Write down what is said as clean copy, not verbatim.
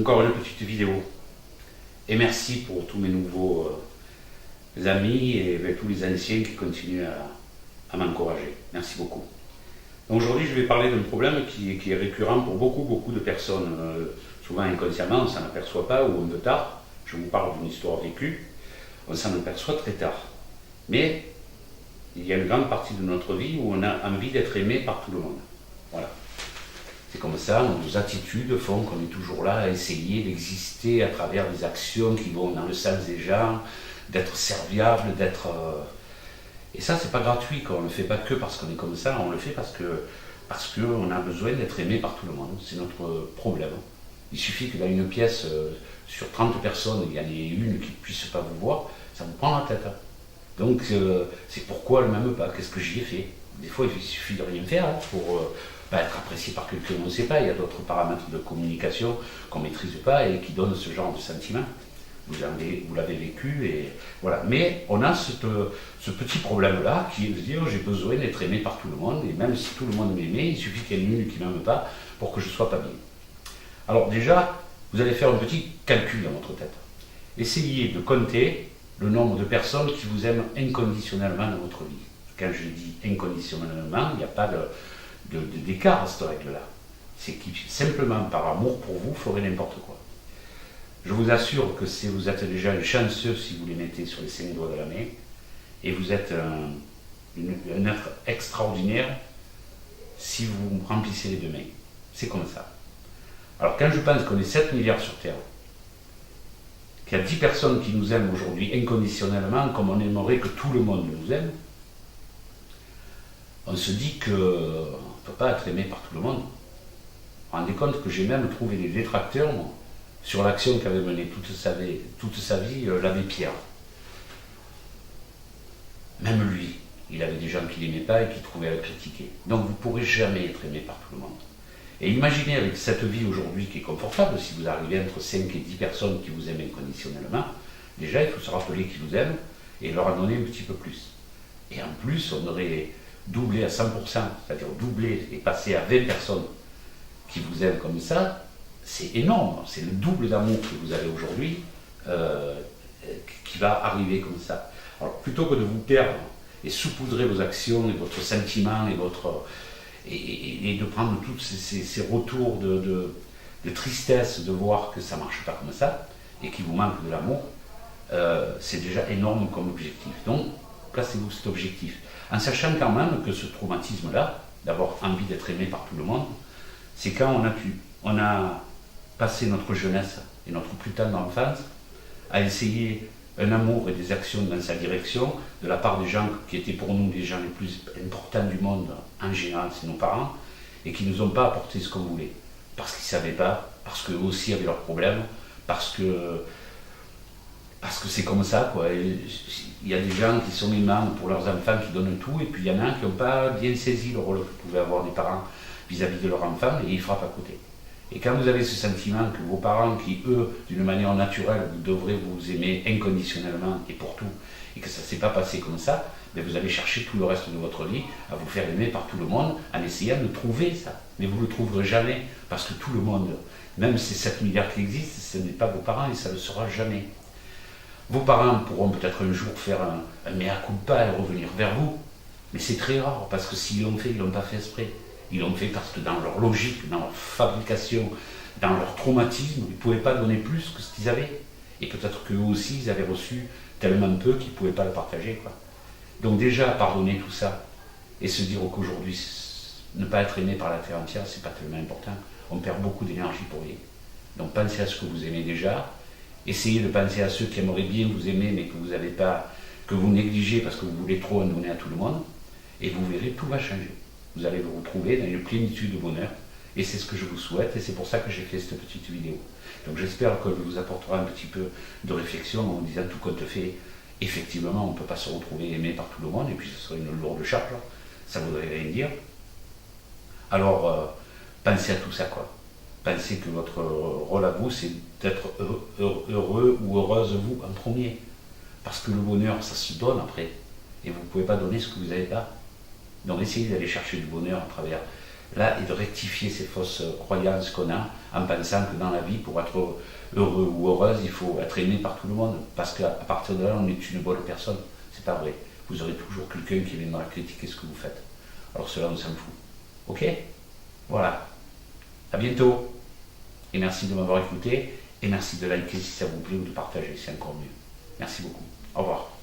Encore une petite vidéo. Et merci pour tous mes nouveaux amis et tous les anciens qui continuent à m'encourager. Merci beaucoup. Aujourd'hui, je vais parler d'un problème qui est récurrent pour beaucoup de personnes. Souvent inconsciemment, on ne s'en aperçoit pas ou un peu tard. Je vous parle d'une histoire vécue. On s'en aperçoit très tard. Mais il y a une grande partie de notre vie où on a envie d'être aimé par tout le monde. Voilà. C'est comme ça, nos attitudes font qu'on est toujours là à essayer d'exister à travers des actions qui vont dans le sens des gens, d'être serviable, d'être... Et ça, c'est pas gratuit, quoi. On ne le fait pas que parce qu'on est comme ça, on le fait parce qu'on a besoin d'être aimé par tout le monde. C'est notre problème. Il suffit que dans une pièce, sur 30 personnes, il y en ait une qui ne puisse pas vous voir, ça vous prend la tête. Donc, c'est pourquoi elle ne m'aime pas. Qu'est-ce que j'y ai fait? Des fois, il suffit de rien faire pour pas être apprécié par quelqu'un, on ne sait pas. Il y a d'autres paramètres de communication qu'on ne maîtrise pas et qui donnent ce genre de sentiment. Vous l'avez vécu et voilà. Mais on a ce petit problème-là qui est de dire j'ai besoin d'être aimé par tout le monde et même si tout le monde m'aimait, il suffit qu'il y ait une qui ne m'aime pas pour que je ne sois pas bien. Alors déjà, vous allez faire un petit calcul dans votre tête. Essayez de compter le nombre de personnes qui vous aiment inconditionnellement dans votre vie. Quand je dis inconditionnellement, il n'y a pas d'écart à cette règle-là. C'est qui, simplement par amour pour vous, ferait n'importe quoi. Je vous assure que vous êtes déjà un chanceux si vous les mettez sur les 5 doigts de la main, et vous êtes un être extraordinaire si vous remplissez les deux mains. C'est comme ça. Alors quand je pense qu'on est 7 milliards sur Terre, qu'il y a 10 personnes qui nous aiment aujourd'hui inconditionnellement, comme on aimerait que tout le monde nous aime, on se dit qu'on ne peut pas être aimé par tout le monde. Vous vous rendez compte que j'ai même trouvé des détracteurs sur l'action qu'avait menée toute sa vie l'abbé Pierre. Même lui, il avait des gens qui ne l'aimaient pas et qui trouvaient à le critiquer. Donc vous ne pourrez jamais être aimé par tout le monde. Et imaginez avec cette vie aujourd'hui qui est confortable, si vous arrivez entre 5 et 10 personnes qui vous aiment inconditionnellement, déjà il faut se rappeler qu'ils vous aiment et leur en donner un petit peu plus. Et en plus, on aurait doublé à 100%, c'est-à-dire doubler et passer à 20 personnes qui vous aiment comme ça, c'est énorme, c'est le double d'amour que vous avez aujourd'hui qui va arriver comme ça. Alors plutôt que de vous perdre et saupoudrer vos actions et votre sentiment et de prendre tous ces retours de tristesse de voir que ça ne marche pas comme ça et qu'il vous manque de l'amour, c'est déjà énorme comme objectif. Donc placez-vous cet objectif en sachant quand même que ce traumatisme-là, d'avoir envie d'être aimé par tout le monde, c'est quand on a passé notre jeunesse et notre plus tendre enfance à essayer un amour et des actions dans sa direction de la part des gens qui étaient pour nous les gens les plus importants du monde en général, c'est nos parents, et qui ne nous ont pas apporté ce qu'on voulait. Parce qu'ils ne savaient pas, parce qu'eux aussi avaient leurs problèmes, parce que c'est comme ça, quoi. Il y a des gens qui sont aimants pour leurs enfants, qui donnent tout, et puis il y en a qui n'ont pas bien saisi le rôle que pouvaient avoir des parents vis-à-vis de leurs enfants, et ils frappent à côté. Et quand vous avez ce sentiment que vos parents, qui eux, d'une manière naturelle, vous devrez vous aimer inconditionnellement et pour tout, et que ça ne s'est pas passé comme ça, mais vous allez chercher tout le reste de votre vie à vous faire aimer par tout le monde en essayant de trouver ça. Mais vous ne le trouverez jamais, parce que tout le monde, même ces 7 milliards qui existent, ce n'est pas vos parents et ça ne le sera jamais. Vos parents pourront peut-être un jour faire un mea culpa et revenir vers vous, mais c'est très rare, parce que s'ils l'ont fait, ils ne l'ont pas fait exprès. Ils l'ont fait parce que dans leur logique, dans leur fabrication, dans leur traumatisme, ils ne pouvaient pas donner plus que ce qu'ils avaient. Et peut-être qu'eux aussi, ils avaient reçu tellement peu qu'ils ne pouvaient pas le partager, quoi. Donc déjà, pardonner tout ça, et se dire qu'aujourd'hui, ne pas être aimé par la terre entière, c'est pas tellement important. On perd beaucoup d'énergie pour rien. Donc pensez à ce que vous aimez déjà, essayez de penser à ceux qui aimeraient bien vous aimer, mais que vous n'avez pas, que vous négligez parce que vous voulez trop en donner à tout le monde, et vous verrez, tout va changer. Vous allez vous retrouver dans une plénitude de bonheur, et c'est ce que je vous souhaite, et c'est pour ça que j'ai fait cette petite vidéo. Donc j'espère que je vous apportera un petit peu de réflexion en vous disant tout compte fait, effectivement on ne peut pas se retrouver aimé par tout le monde, et puis ce serait une lourde charge, ça ne voudrait rien dire. Alors pensez à tout ça, quoi. Pensez que votre rôle à vous, c'est d'être heureux ou heureuse vous en premier. Parce que le bonheur, ça se donne après, et vous ne pouvez pas donner ce que vous n'avez pas. Donc essayez d'aller chercher du bonheur à travers là et de rectifier ces fausses croyances qu'on a en pensant que dans la vie, pour être heureux ou heureuse, il faut être aimé par tout le monde, parce qu'à partir de là, on est une bonne personne. C'est pas vrai. Vous aurez toujours quelqu'un qui viendra critiquer ce que vous faites. Alors cela, on s'en fout. Ok? Voilà. À bientôt. Et merci de m'avoir écouté. Et merci de liker si ça vous plaît ou de partager, c'est encore mieux. Merci beaucoup. Au revoir.